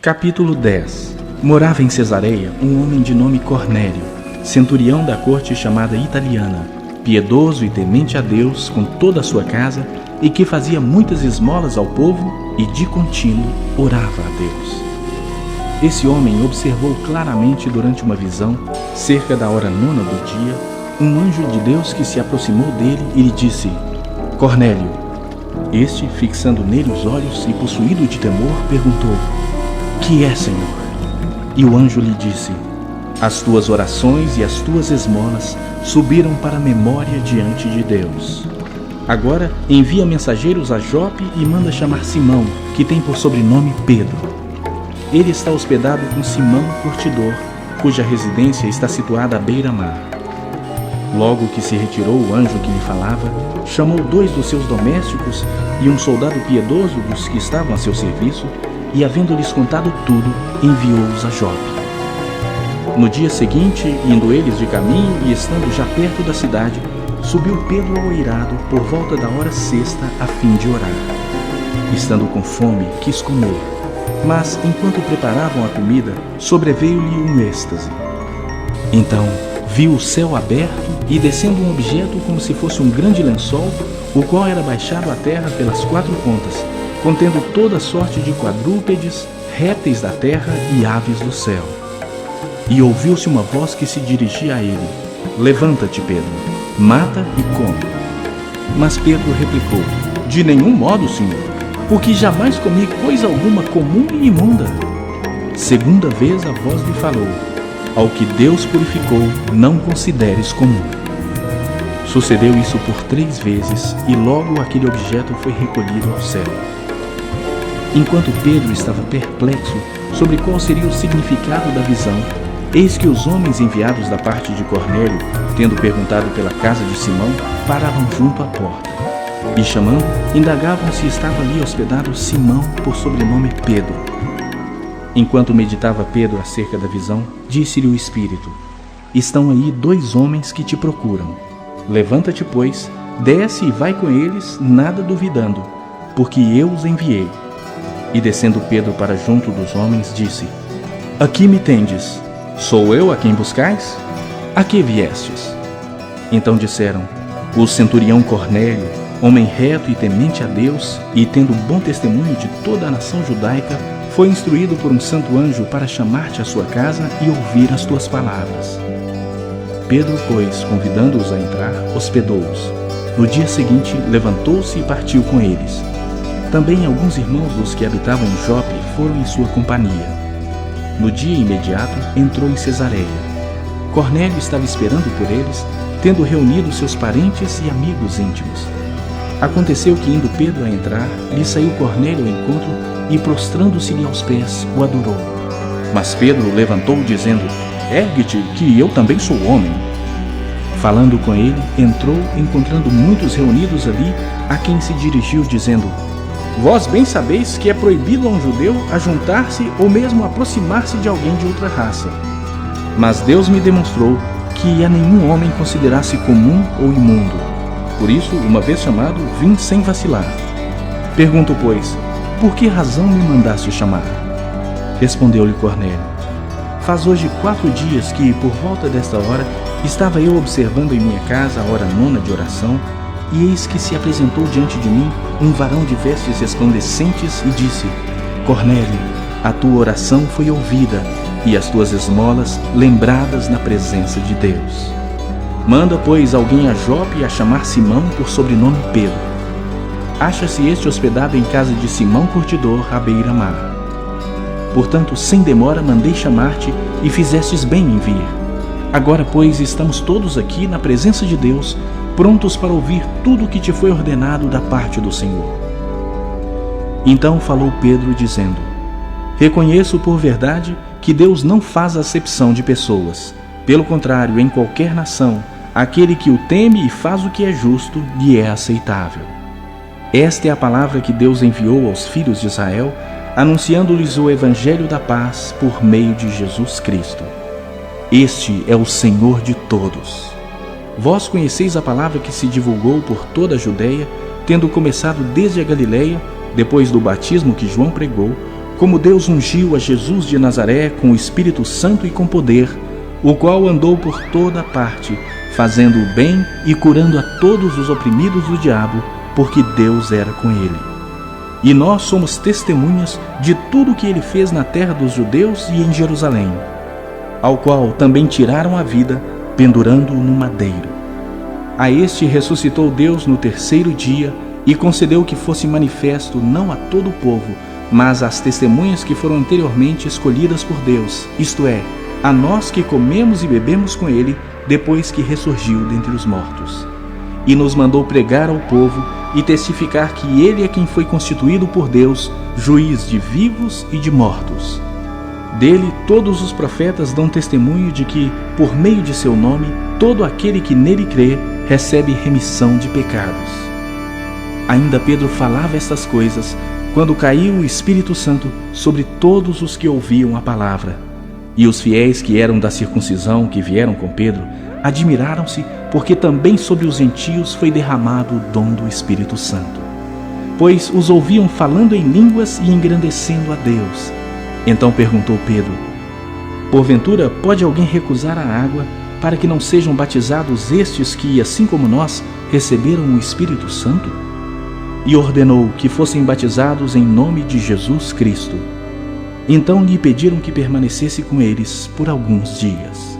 Capítulo 10. Morava em Cesareia um homem de nome Cornélio, centurião da corte chamada Italiana, piedoso e temente a Deus com toda a sua casa, e que fazia muitas esmolas ao povo e de contínuo orava a Deus. Esse homem observou claramente durante uma visão, cerca da hora 9 do dia, um anjo de Deus que se aproximou dele e lhe disse: Cornélio. Este, fixando nele os olhos e possuído de temor, perguntou: Que é, Senhor? E o anjo lhe disse: As tuas orações e as tuas esmolas subiram para a memória diante de Deus. Agora envia mensageiros a Jope e manda chamar Simão, que tem por sobrenome Pedro. Ele está hospedado com Simão Curtidor, cuja residência está situada à beira-mar. Logo que se retirou o anjo que lhe falava, chamou 2 dos seus domésticos e um soldado piedoso dos que estavam a seu serviço, e, havendo-lhes contado tudo, enviou-os a Jope. No dia seguinte, indo eles de caminho e estando já perto da cidade, subiu Pedro ao eirado por volta da hora 6ª a fim de orar. Estando com fome, quis comer, mas enquanto preparavam a comida, sobreveio-lhe um êxtase. Então viu o céu aberto e descendo um objeto como se fosse um grande lençol, o qual era baixado à terra pelas 4 pontas, contendo toda sorte de quadrúpedes, répteis da terra e aves do céu. E ouviu-se uma voz que se dirigia a ele: Levanta-te, Pedro, mata e come. Mas Pedro replicou: De nenhum modo, Senhor, porque jamais comi coisa alguma comum e imunda. Segunda vez a voz lhe falou: Ao que Deus purificou, não consideres comum. Sucedeu isso por 3 vezes, e logo aquele objeto foi recolhido ao céu. Enquanto Pedro estava perplexo sobre qual seria o significado da visão, eis que os homens enviados da parte de Cornélio, tendo perguntado pela casa de Simão, paravam junto à porta. E chamando, indagavam se estava ali hospedado Simão, por sobrenome Pedro. Enquanto meditava Pedro acerca da visão, disse-lhe o Espírito: Estão aí 2 homens que te procuram. Levanta-te, pois, desce e vai com eles, nada duvidando, porque eu os enviei. E descendo Pedro para junto dos homens, disse: Aqui me tendes. Sou eu a quem buscais? A que viestes? Então disseram: O centurião Cornélio, homem reto e temente a Deus, e tendo bom testemunho de toda a nação judaica, foi instruído por um santo anjo para chamar-te à sua casa e ouvir as tuas palavras. Pedro, pois, convidando-os a entrar, hospedou-os. No dia seguinte, levantou-se e partiu com eles. Também alguns irmãos dos que habitavam em Jope foram em sua companhia. No dia imediato, entrou em Cesareia. Cornélio estava esperando por eles, tendo reunido seus parentes e amigos íntimos. Aconteceu que, indo Pedro a entrar, lhe saiu Cornélio ao encontro e, prostrando-se-lhe aos pés, o adorou. Mas Pedro levantou, dizendo: Ergue-te, que eu também sou homem. Falando com ele, entrou, encontrando muitos reunidos ali, a quem se dirigiu, dizendo: Vós bem sabeis que é proibido a um judeu ajuntar-se ou mesmo aproximar-se de alguém de outra raça. Mas Deus me demonstrou que a nenhum homem considerasse comum ou imundo. Por isso, uma vez chamado, vim sem vacilar. Pergunto, pois, por que razão me mandaste chamar? Respondeu-lhe Cornélio: Faz hoje 4 dias que, por volta desta hora, estava eu observando em minha casa a hora 9ª de oração, e eis que se apresentou diante de mim um varão de vestes resplandecentes e disse: Cornélio, a tua oração foi ouvida, e as tuas esmolas lembradas na presença de Deus. Manda, pois, alguém a Jope a chamar Simão por sobrenome Pedro. Acha-se este hospedado em casa de Simão Curtidor, à beira-mar. Portanto, sem demora mandei chamar-te, e fizestes bem em vir. Agora, pois, estamos todos aqui na presença de Deus, prontos para ouvir tudo o que te foi ordenado da parte do Senhor. Então falou Pedro, dizendo: Reconheço por verdade que Deus não faz acepção de pessoas. Pelo contrário, em qualquer nação, aquele que o teme e faz o que é justo lhe é aceitável. Esta é a palavra que Deus enviou aos filhos de Israel, anunciando-lhes o evangelho da paz por meio de Jesus Cristo. Este é o Senhor de todos. Vós conheceis a palavra que se divulgou por toda a Judeia, tendo começado desde a Galileia, depois do batismo que João pregou, como Deus ungiu a Jesus de Nazaré com o Espírito Santo e com poder, o qual andou por toda parte, fazendo o bem e curando a todos os oprimidos do diabo, porque Deus era com ele. E nós somos testemunhas de tudo o que ele fez na terra dos judeus e em Jerusalém, ao qual também tiraram a vida, pendurando-o no madeiro. A este ressuscitou Deus no terceiro dia e concedeu que fosse manifesto não a todo o povo, mas às testemunhas que foram anteriormente escolhidas por Deus, isto é, a nós que comemos e bebemos com ele depois que ressurgiu dentre os mortos. E nos mandou pregar ao povo e testificar que ele é quem foi constituído por Deus, juiz de vivos e de mortos. Dele todos os profetas dão testemunho de que, por meio de seu nome, todo aquele que nele crê recebe remissão de pecados. Ainda Pedro falava estas coisas quando caiu o Espírito Santo sobre todos os que ouviam a palavra. E os fiéis que eram da circuncisão, que vieram com Pedro, admiraram-se, porque também sobre os gentios foi derramado o dom do Espírito Santo. Pois os ouviam falando em línguas e engrandecendo a Deus. Então perguntou Pedro: porventura pode alguém recusar a água para que não sejam batizados estes que, assim como nós, receberam o Espírito Santo? E ordenou que fossem batizados em nome de Jesus Cristo. Então lhe pediram que permanecesse com eles por alguns dias.